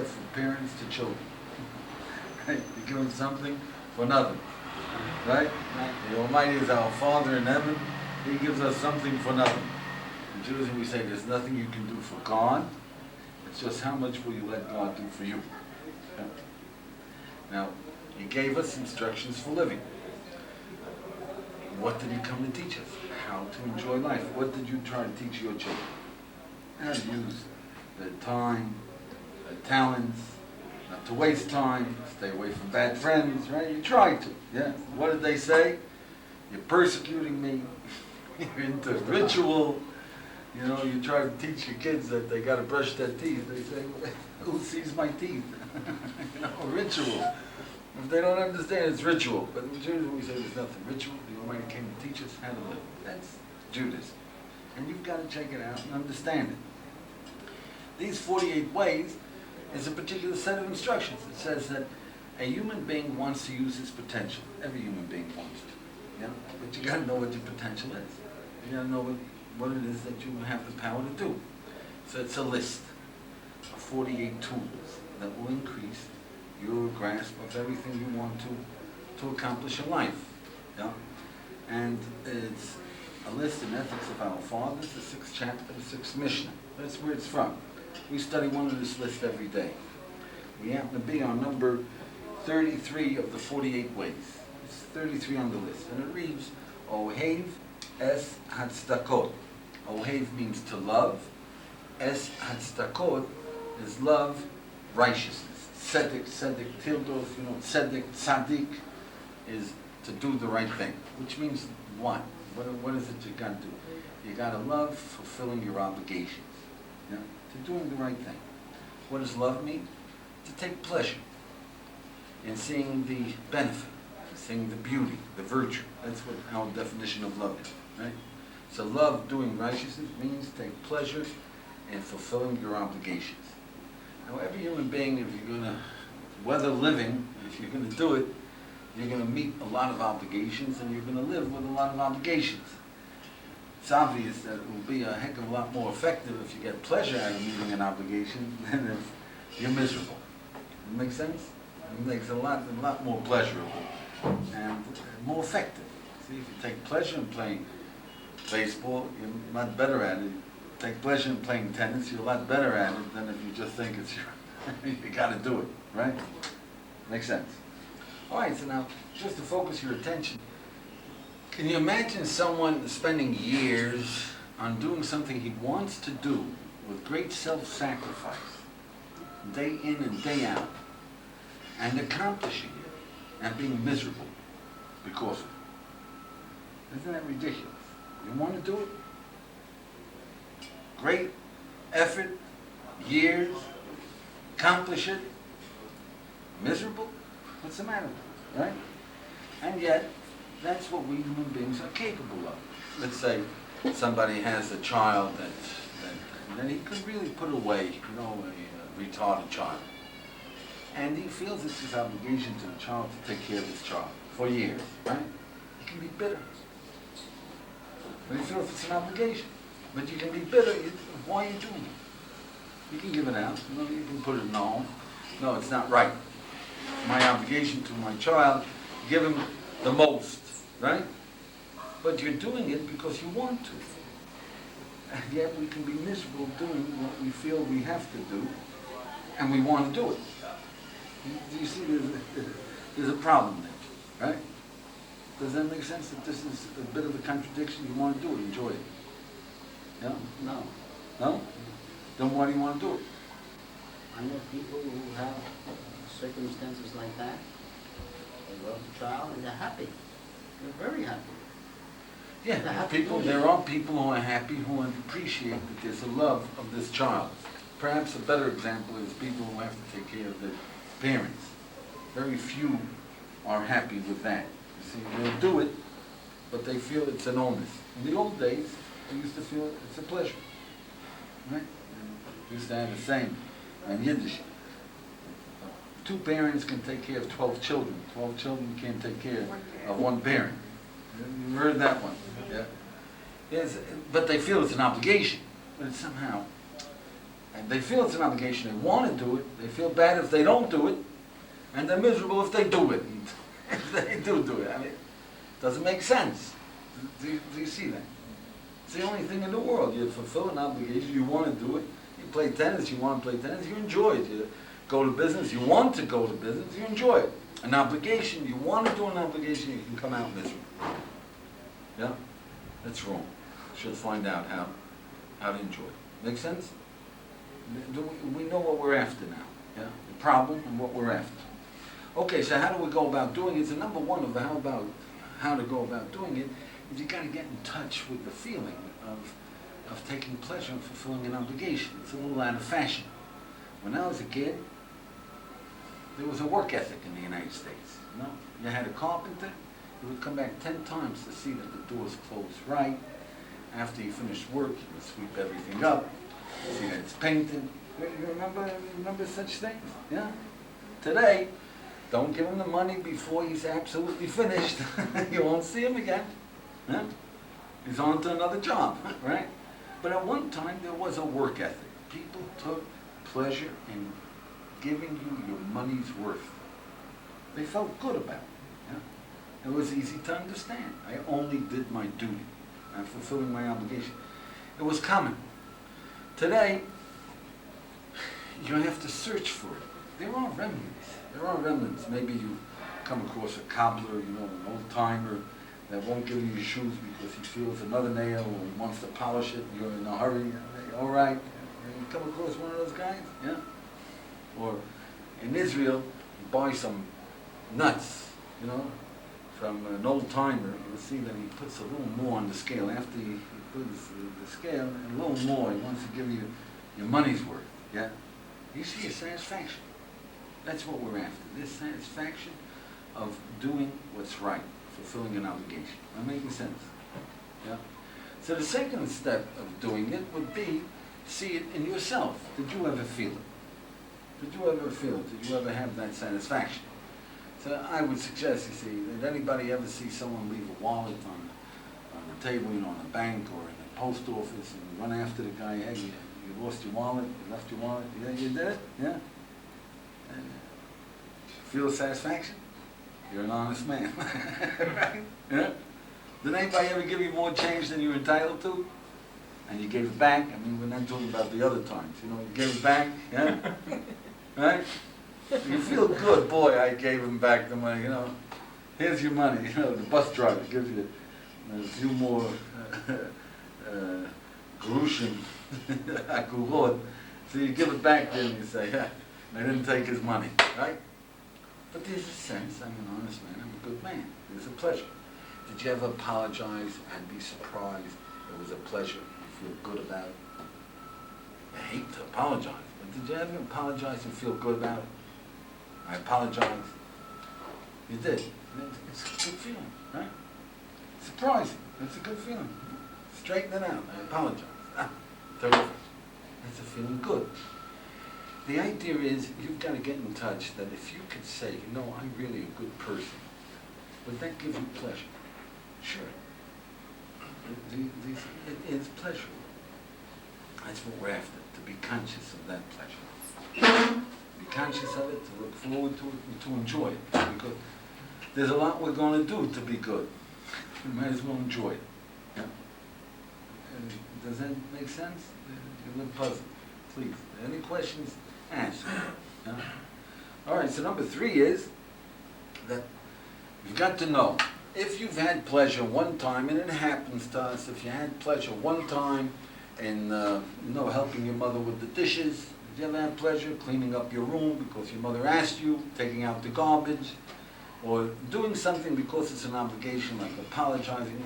from parents to children. Right? You give them something for nothing. Right? The Almighty is our Father in heaven. He gives us something for nothing. In Judaism we say there's nothing you can do for God. It's just how much will you let God do for you. Okay? Now, He gave us instructions for living. What did He come to teach us? How to enjoy life. What did you try to teach your children? How to use their time, their talents, not to waste time, stay away from bad friends, right? You try to, yeah. What did they say? You're persecuting me, you're into ritual, you know, you try to teach your kids that they got to brush their teeth. They say, who sees my teeth? You know, ritual. If they don't understand, it's ritual. But in Judaism we say there's nothing ritual. The Almighty came to teach us how to live. That's Judaism. And you've got to check it out and understand it. These 48 ways is a particular set of instructions. It says that a human being wants to use his potential. Every human being wants to. Yeah? But you got to know what your potential is. You got to know what it is that you have the power to do. So it's a list of 48 tools that will increase your grasp of everything you want to accomplish in life. Yeah? And it's a list in Ethics of Our Fathers, the 6th chapter, the 6th Mishnah. That's where it's from. We study one of this list every day. We happen to be on number 33 of the 48 ways. It's 33 on the list. And it reads, Ohev es hatzdakot. Ohev means to love. Es hatzdakot is love, righteousness. Tzedek, tildos, you know, tzedek, tzaddik is to do the right thing. Which means what? What is it you got to do? You got to love fulfilling your obligations. Yeah? To doing the right thing. What does love mean? To take pleasure in seeing the benefit, seeing the beauty, the virtue. That's what our definition of love is, right? So love doing righteousness means take pleasure in fulfilling your obligations. Now every human being, if you're going to, whether living, if you're going to do it, you're going to meet a lot of obligations and you're going to live with a lot of obligations. It's obvious that it will be a heck of a lot more effective if you get pleasure out of meeting an obligation than if you're miserable. It makes sense? It makes a lot more pleasurable and more effective. See, if you take pleasure in playing baseball, you're a lot better at it. Take pleasure in playing tennis, you're a lot better at it than if you just think it's your, you got to do it, right? Makes sense. All right, so now, just to focus your attention, can you imagine someone spending years on doing something he wants to do with great self-sacrifice, day in and day out, and accomplishing it, and being miserable because of it? Isn't that ridiculous? You want to do it? Great effort, years, accomplish it, miserable? What's the matter with it, right? And yet, that's what we human beings are capable of. Let's say somebody has a child that he could really put away, you know, a retarded child. And he feels it's his obligation to the child to take care of his child for years, right? He can be bitter. But he feels it's an obligation. But you can be bitter. Why are you doing it? You can give it out. You know, you can put it no. No, it's not right. My obligation to my child, give him the most, right? But you're doing it because you want to. And yet we can be miserable doing what we feel we have to do, and we want to do it. Do you see there's a problem there, right? Does that make sense that this is a bit of a contradiction? You want to do it, enjoy it. Yeah? No. No? Then why do you want to do it? I know people who have circumstances like that. They love the child and they're happy. They're very happy. Yeah, there are people who are happy, who appreciate that there's a love of this child. Perhaps a better example is people who have to take care of their parents. Very few are happy with that. You see, they'll do it, but they feel it's an onus. In the old days, they used to feel it's a pleasure. Right? They used to have the same in Yiddish. 2 parents can take care of 12 children. 12 children can't take care of 1 parent. You've heard that one. Yeah? Yes, but they feel it's an obligation. But it's somehow, And they feel it's an obligation, they want to do it, they feel bad if they don't do it, and they're miserable if they do it. And if they do it. I mean, it doesn't make sense. Do you see that? It's the only thing in the world. You fulfill an obligation, you want to do it. You play tennis, you want to play tennis, you enjoy it. You go to business, you want to go to business, you enjoy it. An obligation, you want to do an obligation, you can come out miserable. Yeah? That's wrong. Should find out how to enjoy it. Make sense? We know what we're after now. Yeah? The problem and what we're after. Okay, so how do we go about doing it? So number one of how to go about doing it is you got to get in touch with the feeling of taking pleasure in fulfilling an obligation. It's a little out of fashion. When I was a kid, there was a work ethic in the United States. You know, you had a carpenter, he would come back 10 times to see that the doors closed right. After he finished work, he would sweep everything up, see that it's painted. You remember such things? Yeah? Today, don't give him the money before he's absolutely finished. You won't see him again. Yeah? He's on to another job, right? But at one time, there was a work ethic. People took pleasure in giving you your money's worth. They felt good about it. Yeah? It was easy to understand. I only did my duty. I'm fulfilling my obligation. It was common. Today, you have to search for it. There are remedies. There are remnants. Maybe you come across a cobbler, you know, an old-timer that won't give you your shoes because he feels another nail or he wants to polish it and you're in a hurry. All right. You come across one of those guys? Yeah? Or in Israel, you buy some nuts, you know, from an old-timer. You'll see that he puts a little more on the scale. After he puts the scale, and a little more, he wants to give you your money's worth. Yeah? You see a satisfaction. That's what we're after. This satisfaction of doing what's right, fulfilling an obligation. Am I making sense? Yeah? So the second step of doing it would be see it in yourself. Did you ever feel it? Did you ever feel it? Did you ever have that satisfaction? So I would suggest, you see, did anybody ever see someone leave a wallet on the table, you know, in a bank or in a post office and run after the guy, hey, you lost your wallet, you left your wallet, yeah, you did it? Yeah? And feel satisfaction? You're an honest man. Right? Yeah? Did anybody ever give you more change than you're entitled to? And you gave it back? I mean, we're not talking about the other times. You know, you gave it back, yeah? Right? You feel good, boy, I gave him back the money, you know. Here's your money, you know, the bus driver gives you a few more grushim, akurot. So you give it back to him and you say, yeah, I didn't take his money, right? But there's a sense, I'm an honest man, I'm a good man. There's a pleasure. Did you ever apologize and be surprised? It was a pleasure. You feel good about it. I hate to apologize, but did you ever apologize and feel good about it? I apologize. You did. It's a good feeling, right? Surprising. It's a good feeling. Straighten it out. I apologize. Terrific. That's a feeling good. The idea is you've got to get in touch that if you could say, you know, I'm really a good person, would that give you pleasure? Sure. It is pleasurable. That's what we're after, to be conscious of that pleasure. Be conscious of it, to look forward to it, and to enjoy it. Because there's a lot we're going to do to be good. We might as well enjoy it. Yeah? Does that make sense? You're a little puzzled. Please. Any questions? Ask. Yeah? All right, so number 3 is that you've got to know, if you've had pleasure one time, and it happens to us, if you had pleasure one time in helping your mother with the dishes, did you ever have pleasure cleaning up your room because your mother asked you, taking out the garbage, or doing something because it's an obligation like apologizing?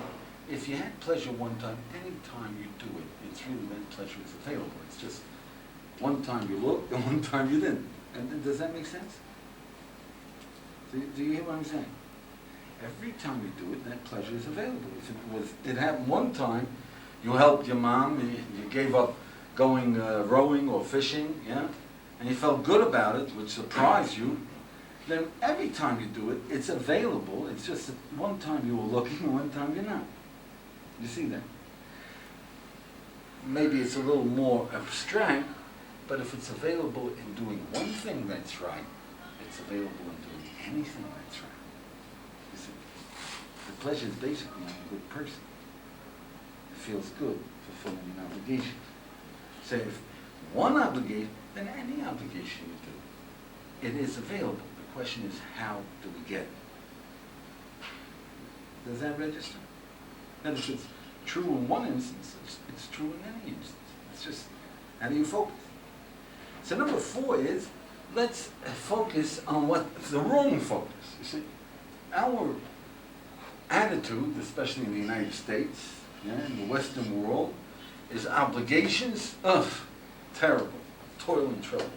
If you had pleasure one time, any time you do it, it's really that pleasure is available. It's just one time you looked and one time you didn't. And does that make sense? Do you hear what I'm saying? Every time you do it, that pleasure is available. If it happened one time, you helped your mom, you gave up going rowing or fishing, yeah, and you felt good about it, which surprised you, then every time you do it, it's available. It's just that one time you were looking and one time you're not. You see that? Maybe it's a little more abstract, But if it's available in doing one thing that's right, it's available in doing anything that's right. You see, the pleasure is basically I'm a good person. It feels good fulfilling an obligation. So if one obligation, then any obligation you do, it is available. The question is, how do we get it? Does that register? And if it's true in one instance, it's true in any instance. It's just, how do you focus? So number 4 is, let's focus on what's the wrong focus. You see, our attitude, especially in the United States, in the Western world, is obligations, terrible, toil and trouble.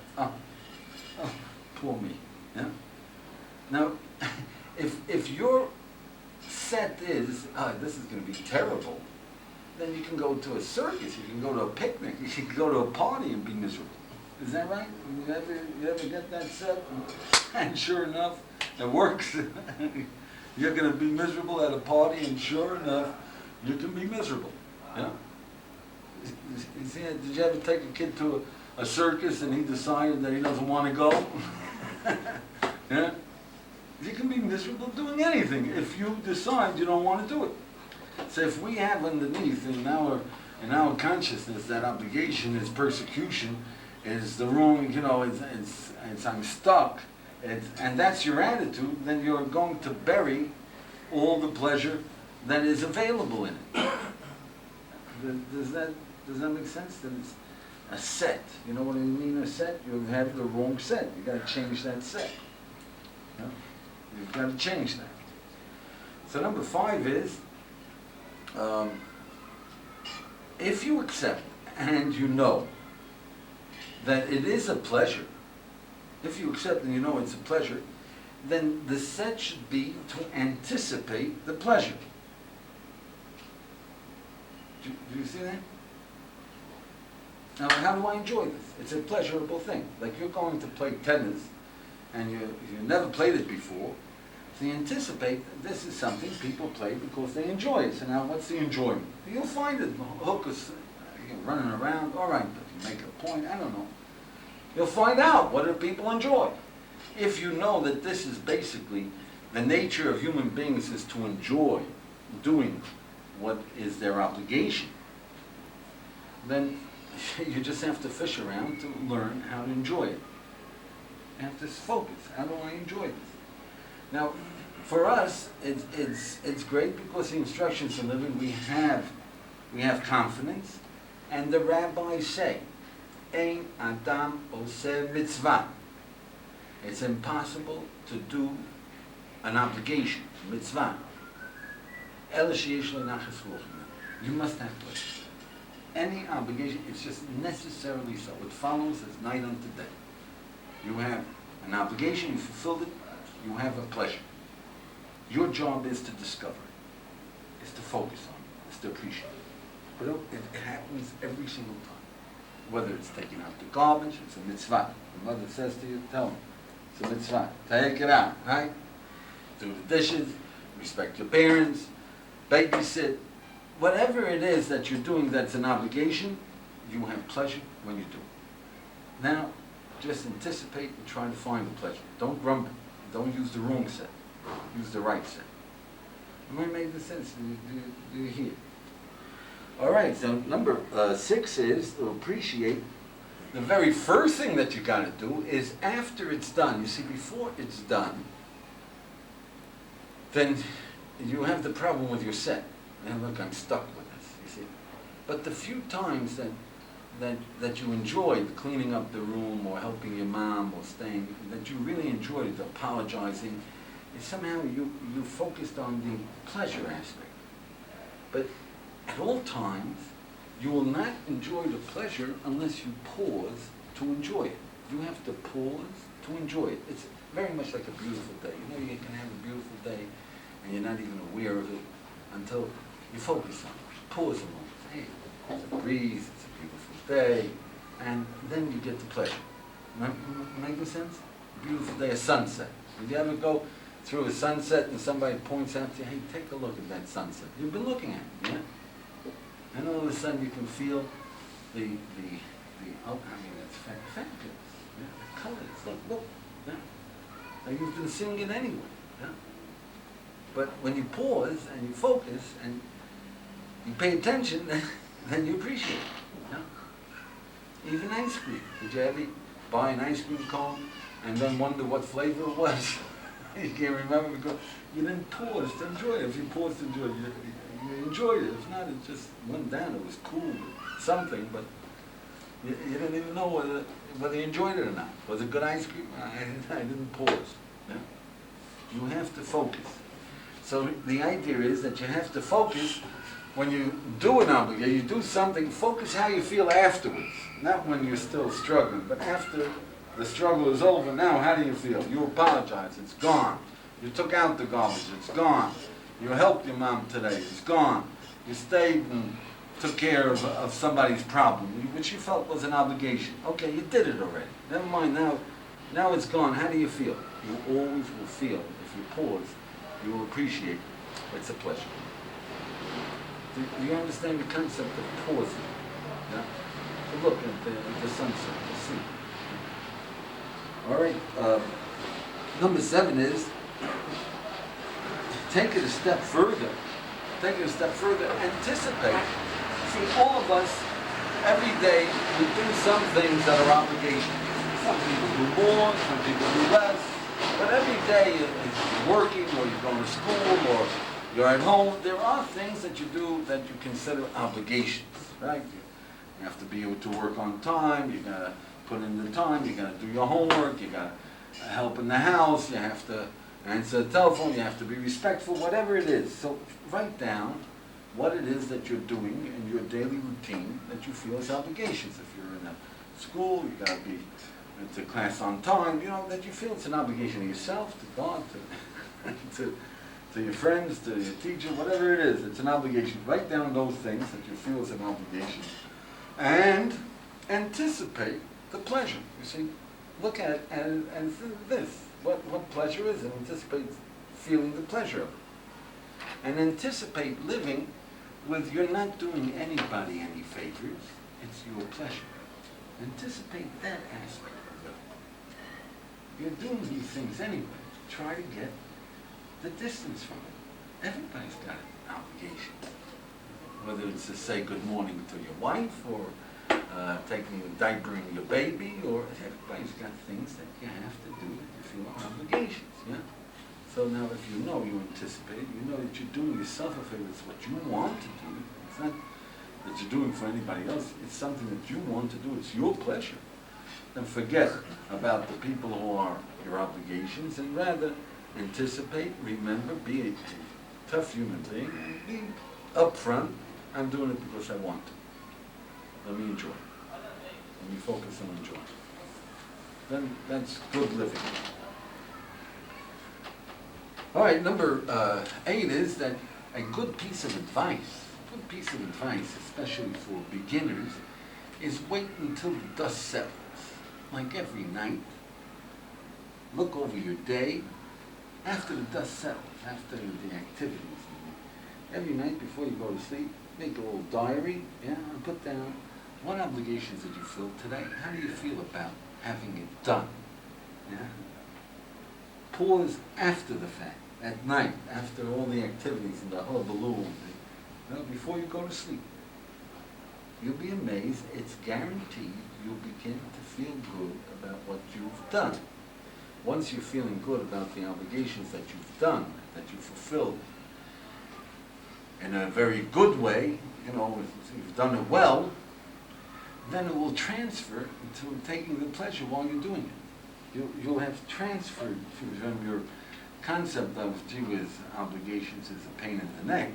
Poor me. Yeah? Now, if your set is, this is going to be terrible, then you can go to a circus, you can go to a picnic, you can go to a party and be miserable. Is that right? You ever get that set? And sure enough, it works. You're going to be miserable at a party, and sure enough, you can be miserable. Yeah? You see, did you ever take a kid to a circus and he decided that he doesn't want to go? Yeah? You can be miserable doing anything if you decide you don't want to do it. So if we have underneath in our consciousness that obligation is persecution, is the wrong, it's I'm stuck, and that's your attitude, then you're going to bury all the pleasure that is available in it. Does that make sense? That it's a set. You know what I mean, a set? You have the wrong set. You got to change that set. You know? You've got to change that. So number 5 is, if you accept and you know that it is a pleasure, if you accept and you know it's a pleasure, then the set should be to anticipate the pleasure. Do you see that? Now, how do I enjoy this? It's a pleasurable thing. Like you're going to play tennis, and you never played it before, so you anticipate that this is something people play because they enjoy it. So now, what's the enjoyment? You'll find it. Hook is running around. All right, but you make a point. I don't know. You'll find out what do people enjoy. If you know that this is basically the nature of human beings is to enjoy doing what is their obligation, then you just have to fish around to learn how to enjoy it. You have to focus. How do I enjoy this? Now, for us, it's great because the instructions in living we have confidence, and the rabbis say, Ein Adam Oseh Mitzvah. It's impossible to do an obligation, mitzvah. You must have pleasure. Any obligation, it's just necessarily so. It follows as night unto day. You have an obligation, you fulfilled it, you have a pleasure. Your job is to discover it, is to focus on it, is to appreciate it. But it happens every single time. Whether it's taking out the garbage, it's a mitzvah. The mother says to you, tell me, it's a mitzvah. Take it out, right? Do the dishes, respect your parents, babysit. Whatever it is that you're doing that's an obligation, you have pleasure when you do it. Now, just anticipate and try to find the pleasure. Don't grumble. Don't use the wrong set. Use the right set. Am I making sense? Do you hear? All right, so number 6 is to appreciate. The very first thing that you got to do is after it's done. You see, before it's done, then you have the problem with your set. And look, I'm stuck with this, you see. But the few times that you enjoyed cleaning up the room or helping your mom or staying, that you really enjoyed apologizing, is somehow you focused on the pleasure aspect. But at all times, you will not enjoy the pleasure unless you pause to enjoy it. You have to pause to enjoy it. It's very much like a beautiful day. You know, you can have a beautiful day and you're not even aware of it until you focus on it. Pause a moment. Hey, it's a breeze, it's a beautiful day, and then you get the pleasure. Making sense? A beautiful day, a sunset. Did you ever go through a sunset and somebody points out to you, hey, take a look at that sunset? You've been looking at it, yeah? And all of a sudden you can feel the it's It's fabulous. Yeah? The colors, look. Yeah? Now you've been singing it anyway. Yeah? But when you pause and you focus and you pay attention, then you appreciate it. Yeah? Even ice cream. Did you ever buy an ice cream cone and then wonder what flavor it was? You can't remember because you didn't pause to enjoy it. If you paused to enjoy it, you enjoyed it. If not, it just went down. It was cool, something, but you didn't even know whether you enjoyed it or not. Was it good ice cream? I didn't pause. Yeah? You have to focus. So the idea is that you have to focus when you do an obligation, you do something, focus how you feel afterwards. Not when you're still struggling, but after the struggle is over, now how do you feel? You apologize, it's gone. You took out the garbage, it's gone. You helped your mom today, it's gone. You stayed and took care of somebody's problem, which you felt was an obligation. Okay, you did it already. Never mind, now it's gone. How do you feel? You always will feel, if you pause, you will appreciate. It's a pleasure. Do you understand the concept of pausing? Yeah? So look at the sunset, the sea. All right, number 7 is take it a step further. Take it a step further, anticipate. See, all of us, every day, we do some things that are obligations. Some people do more, some people do less, but every day you're working, or you're going to school, or you're at home, there are things that you do that you consider obligations, right? You have to be able to work on time, you gotta put in the time, you gotta do your homework, you gotta help in the house, you have to answer the telephone, you have to be respectful, whatever it is. So write down what it is that you're doing in your daily routine that you feel is obligations. If you're in a school, you gotta be to class on time, you know, that you feel it's an obligation to yourself, to God, to your friends, to your teacher, whatever it is, it's an obligation. Write down those things that you feel is an obligation. And anticipate the pleasure. You see, look at it and this. What pleasure is it? Anticipate feeling the pleasure of it. And anticipate living with you're not doing anybody any favors, it's your pleasure. Anticipate that aspect of it. You're doing these things anyway. Try to get the distance from it. Everybody's got obligations. Whether it's to say good morning to your wife, or diapering your baby, or everybody's got things that you have to do that you feel are obligations, yeah? So now if you know, you anticipate, you know that you're doing yourself a favor, it's what you want to do. It's not that you're doing for anybody else, it's something that you want to do, it's your pleasure. Then forget about the people who are your obligations, and rather anticipate, remember, be a tough human being, and be upfront. I'm doing it because I want to. Let me enjoy. Let me focus on enjoying. Then that's good living. All right, number 8 is that a good piece of advice, especially for beginners, is wait until the dust settles. Like every night, look over your day after the dust settles, after the activities. Every night before you go to sleep, make a little diary, yeah, and put down what obligations did you feel today? How do you feel about having it done? Yeah? Pause after the fact, at night, after all the activities and the hullabaloo, before you go to sleep. You'll be amazed, it's guaranteed you'll begin to feel good about what you've done. Once you're feeling good about the obligations that you've done, that you fulfilled, in a very good way, you know, if you've done it well, then it will transfer to taking the pleasure while you're doing it. You'll have transferred from your concept of, gee whiz, obligations is a pain in the neck,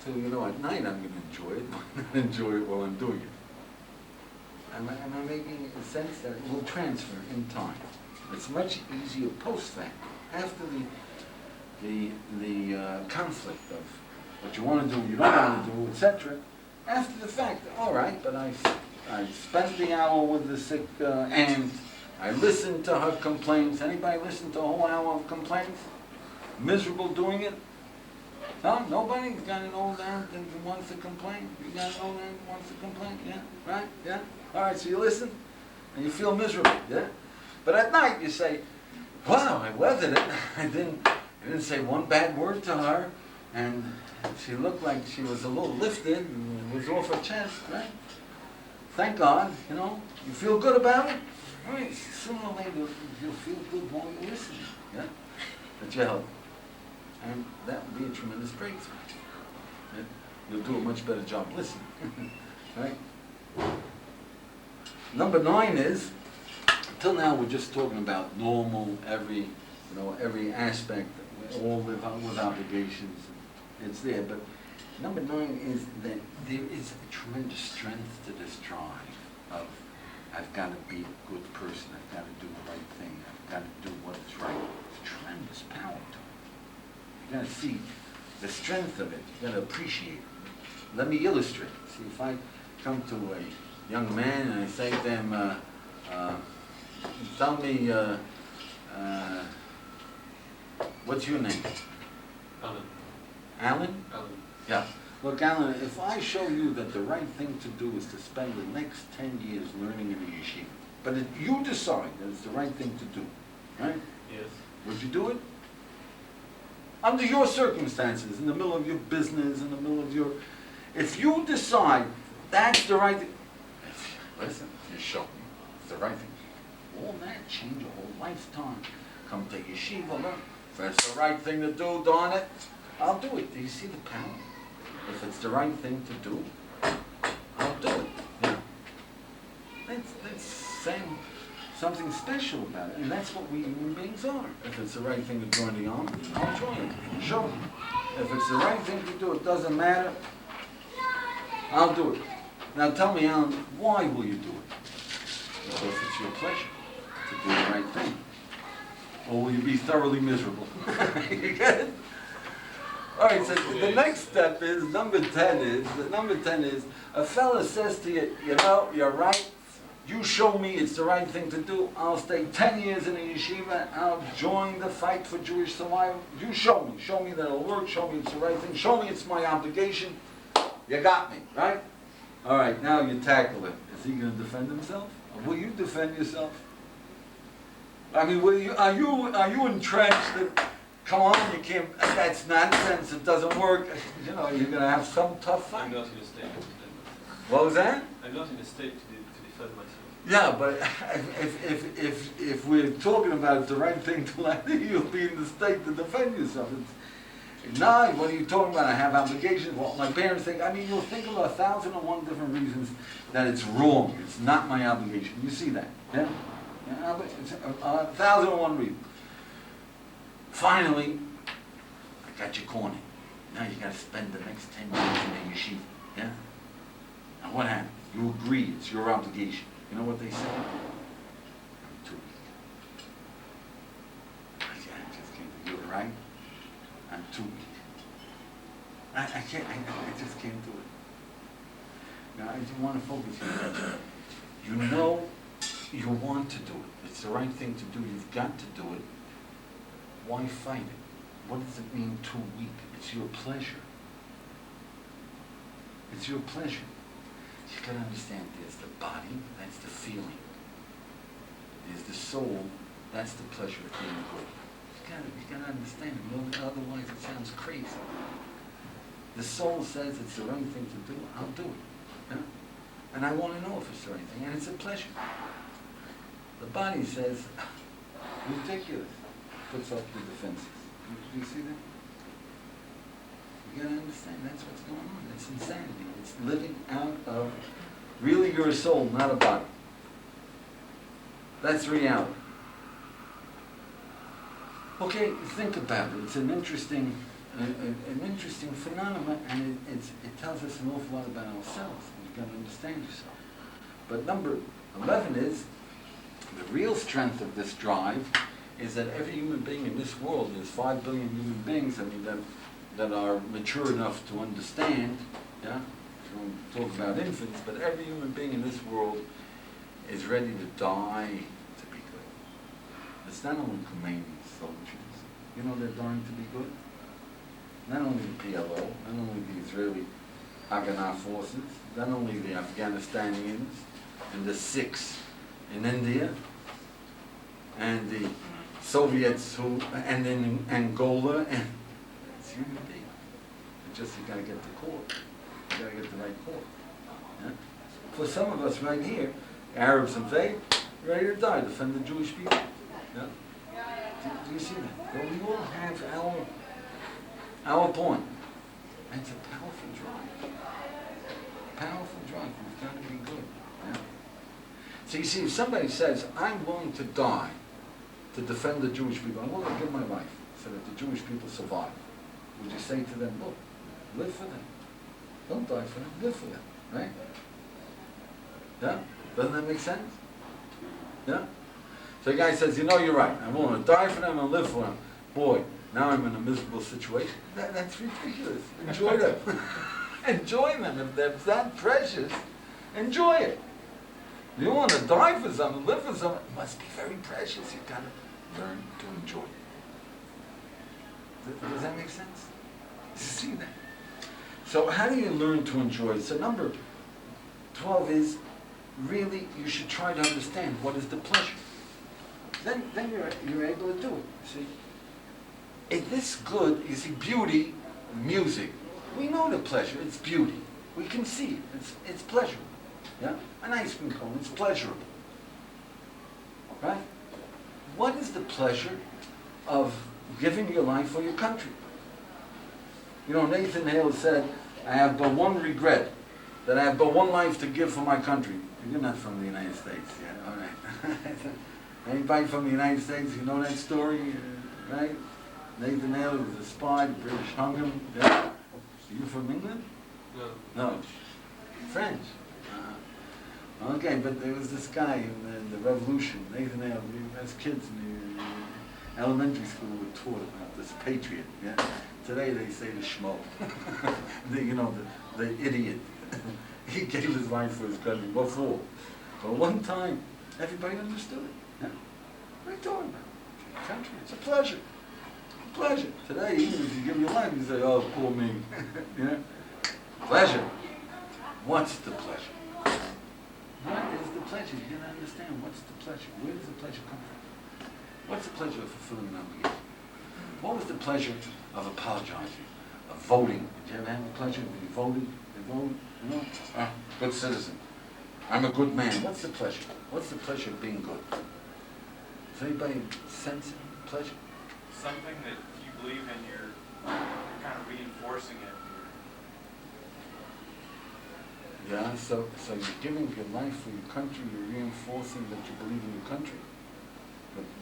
to, you know, at night I'm going to enjoy it, enjoy it while I'm doing it. Am I making a sense that it will transfer in time? It's much easier post-fact, after the conflict of what you want to do, you don't want to do, etc. After the fact, all right, but I spent the hour with the sick aunt. I listened to her complaints. Anybody listen to a whole hour of complaints? Miserable doing it? No, nobody's got an old aunt that wants to complain. You got an old aunt that wants to complain? Yeah, right? Yeah. All right. So you listen. and you feel miserable, yeah? But at night you say, wow, I weathered it. I didn't say one bad word to her, and she looked like she was a little lifted and was off her chest, right? Thank God, you know, you feel good about it. I mean, sooner or later you'll feel good while you're listening, yeah? That you help. And that would be a tremendous breakthrough. Yeah? You'll do a much better job listening, right? Number 9 is, until now we're just talking about normal, every aspect, all with obligations. It's there, but number 9 is that there is a tremendous strength to this drive of, I've got to be a good person, I've got to do the right thing, I've got to do what is right. There's tremendous power to it. You got to see the strength of it, you got to appreciate it. Let me illustrate. See, if I come to a young man and I say to him, tell me, what's your name? Alan. Alan? Alan. Yeah. Look, Alan, if I show you that the right thing to do is to spend the next 10 years learning in a yeshiva, but if you decide that it's the right thing to do, right? Yes. Would you do it? Under your circumstances, in the middle of your business, in the middle of your... If you decide that's the right thing... Listen, you show me it's the right thing. All that change your whole lifetime. Come to yeshiva, look. If that's the right thing to do, darn it, I'll do it. Do you see the power? If it's the right thing to do, I'll do it. Yeah. That's saying something special about it. And that's what we human beings are. If it's the right thing to join the army, I'll join it. Sure. If it's the right thing to do, it doesn't matter, I'll do it. Now tell me, Alan, why will you do it? Because it's your pleasure to do the right thing. Or will you be thoroughly miserable? You get it? All right, so the next step is, number 10 is, a fella says to you, you know, you're right, you show me it's the right thing to do, I'll stay 10 years in a yeshiva, I'll join the fight for Jewish survival. You show me that it'll work, show me it's the right thing, show me it's my obligation, you got me, right? All right, now you tackle him. Is he going to defend himself? Or will you defend yourself? I mean, are you entrenched that, come on, you can't, that's nonsense, it doesn't work, you know, you're going to have some tough I'm fight. not in a state to defend myself. What was that? I'm not in a state to defend myself. Yeah, but if we're talking about the right thing to do, you'll be in the state to defend yourself. Now, what are you talking about? I have obligations. Well, my parents think, I mean, you'll think of 1,001 different reasons that it's wrong. It's not my obligation. You see that? Yeah? It's 1,001 reasons. Finally, I got you cornered. Now you got to spend the next 10 years in a yeshiva. Yeah? Now what happens? You agree. It's your obligation. You know what they say? I'm too weak. I just can't. You're right. I'm too weak. I can't. I just can't do it. Now I just want to focus here. You know you want to do it. It's the right thing to do. You've got to do it. Why fight it? What does it mean, too weak? It's your pleasure. It's your pleasure. You gotta understand, there's the body, that's the feeling. There's the soul, that's the pleasure of being good. You gotta understand it, you know, otherwise it sounds crazy. The soul says it's the right thing to do, I'll do it. Yeah? And I want to know if it's the right thing, and it's a pleasure. The body says, ridiculous, puts up the defenses. Do you see that? You gotta understand, that's what's going on. It's insanity. It's living out of, really you're a soul, not a body. That's reality. Okay, think about it. It's an interesting phenomenon, and it tells us an awful lot about ourselves. You've got to understand yourself. But number 11 is, the real strength of this drive is that every human being in this world, there's 5 billion human beings, I mean, that are mature enough to understand, yeah? We don't talk about infants, but every human being in this world is ready to die to be good. It's not only Khomeini's soldiers, you know they're dying to be good. Not only the PLO, not only the Israeli Haganah forces, not only the Afghanistanians and the Sikhs in India, and the Soviets and in Angola, and it's human being. It's just you gotta get the core. You gotta get the right core. Yeah? For some of us right here, Arabs and faith, ready to die, defend the Jewish people. Yeah? Do you see that? Well, we all have our point. And it's a powerful drive. Powerful drive. We've got to be good. Yeah? So you see, if somebody says, I'm willing to die to defend the Jewish people, I'm willing to give my life so that the Jewish people survive, would you say to them, look, live for them. Don't die for them, live for them. Right? Yeah? Doesn't that make sense? Yeah? So the guy says, you know, you're right. I'm willing to die for them and live for them. Boy, now I'm in a miserable situation. That's ridiculous. Enjoy them. Enjoy them. If they're that precious, enjoy it. You want to die for something, live for something, it must be very precious. You've got to learn to enjoy it. Does that make sense? You see that? So how do you learn to enjoy it? So number 12 is, really, you should try to understand what is the pleasure. Then you're able to do it. You see, if this good, you see, beauty, music. We know the pleasure. It's beauty. We can see it. It's pleasurable. Yeah, an ice cream cone. It's pleasurable. Right? What is the pleasure of giving your life for your country? You know, Nathan Hale said, "I have but one regret, that I have but one life to give for my country." You're not from the United States, yeah? All right. Anybody from the United States, you know that story, right? Nathan Hale was a spy, the British hung him. Yeah. Are you from England? No. No. French. Okay, but there was this guy in the Revolution, Nathan Hale. As kids in the elementary school were taught about this patriot. Yeah. Today they say the schmo. the idiot. He gave his life for his country. What for? But one time, everybody understood it. Yeah? What are you talking about? Country. It's a pleasure. Pleasure. Today, even if you give your life, you say, "Oh, poor me." Yeah? Pleasure. What's the pleasure? What is the pleasure? You gotta understand, what's the pleasure? Where does the pleasure come from? What's the pleasure of fulfilling an obligation? What was the pleasure of apologizing, of voting? Did you ever have the pleasure of voting? You voted? You know? Good citizen. I'm a good man. What's the pleasure? What's the pleasure of being good? Does anybody sense pleasure? Something that you believe in, you're kind of reinforcing it. Yeah, so you're giving your life for your country, you're reinforcing that you believe in your country.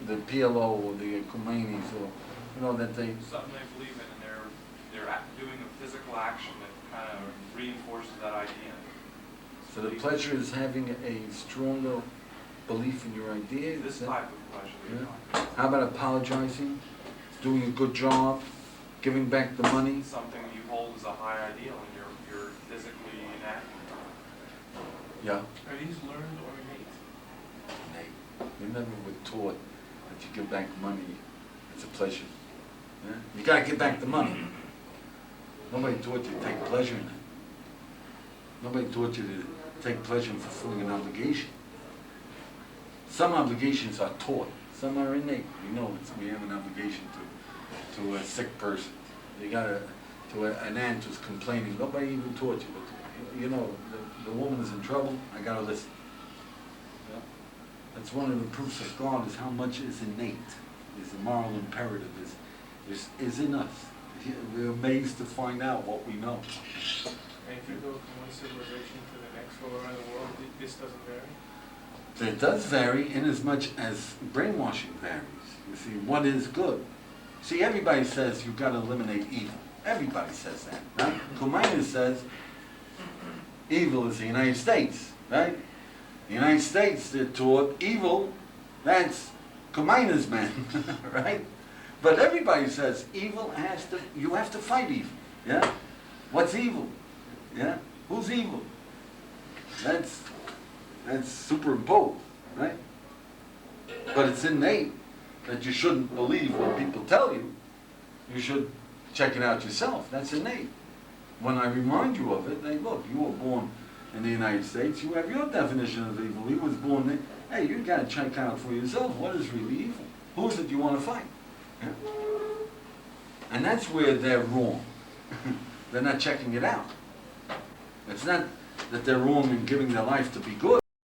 The PLO or the Khomeinis, or, that they... Something they believe in, and they're doing a physical action that kind of reinforces that idea. So the pleasure is having a stronger belief in your idea? This type of pleasure that you're talking about. How about apologizing, doing a good job, giving back the money? Something you hold as a high ideal, and you're physically enacting. Yeah. Are these learned or innate? Innate. You never were taught that you give back money, it's a pleasure. Yeah? You gotta give back the money. Nobody taught you to take pleasure in it. Nobody taught you to take pleasure in fulfilling an obligation. Some obligations are taught, some are innate. We have an obligation to a sick person. You got to an aunt who's complaining. Nobody even taught you, but the woman is in trouble. I got to listen. Yeah. That's one of the proofs of God, is how much is innate, is the moral imperative is in us. We're amazed to find out what we know. And if you go from one civilization to the next all around the world, this doesn't vary? It does vary in as much as brainwashing varies. You see, what is good? See, everybody says you've got to eliminate evil. Everybody says that, right? Khomeini says evil is the United States, right? The United States, they're taught evil, that's Khomeini's men, right? But everybody says evil you have to fight evil, yeah? What's evil? Yeah? Who's evil? That's superimposed, right? But it's innate that you shouldn't believe what people tell you. You should check it out yourself. That's innate. When I remind you of it, look, you were born in the United States. You have your definition of evil. He was born hey, you gotta check out for yourself, what is really evil? Who is it you wanna fight? Yeah? And that's where they're wrong. They're not checking it out. It's not that they're wrong in giving their life to be good.